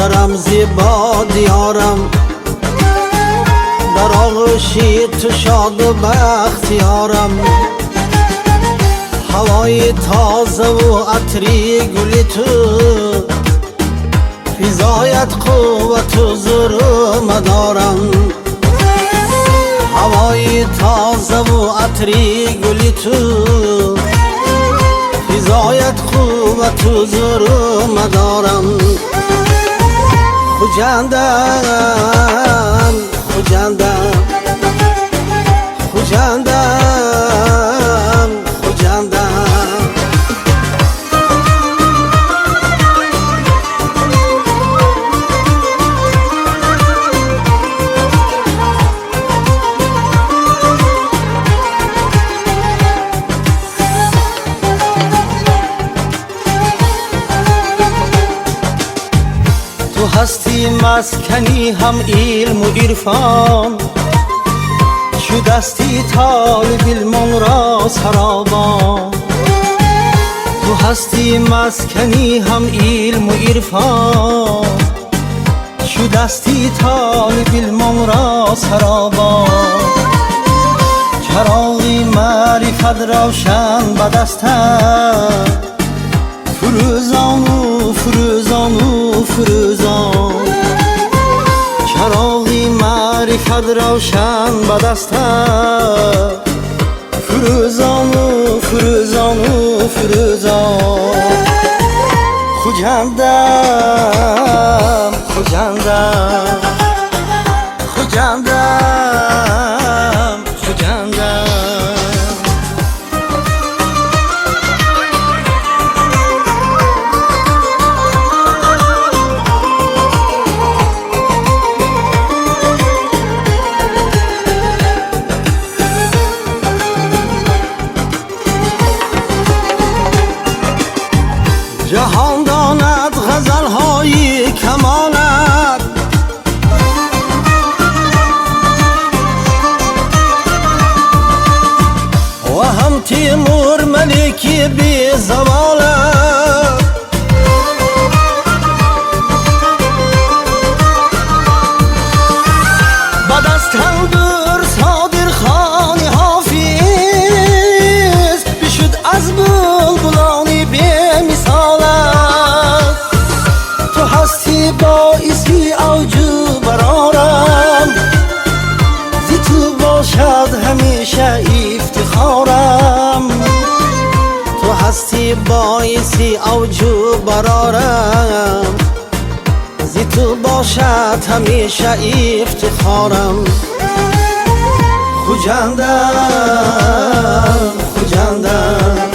دارم زیبا دیارم، در آغوشی تو شاد و بختیارم. هوای تازه و عطری گلی تو، فضایت قوت و زور مدارم. هوای تازه و عطری گلی تو، فضایت قوت و زور مدارم. خوجندم خوجندم خوجندم خوجندم. تو هستی مسکنی هم علم و عرفان، شدستی طالب علم را سرابان. تو هستی مسکنی هم علم و عرفان، شدستی طالب علم را سرابان. چراغی معرفت روشن به دستم، فروزان و فروزان و فروزان. چراغی معرفت روشن به دستم، فروزان و فروزان و فروزان. خوجندم خوجندم خوجندم خوجندم. جهان داند غزل‌های کمالت، و هم تیمور ملکی بی زوالت. بعد از تندور صادر خان حافظ، بشد از بلبلانی بی مثالت. تو هستی باعثی اوجو برارم، زی تو باشد همیشه افتخارم. تو هستی باعثی اوجو برارم، زی تو باشد همیشه افتخارم. خوجندم خوجندم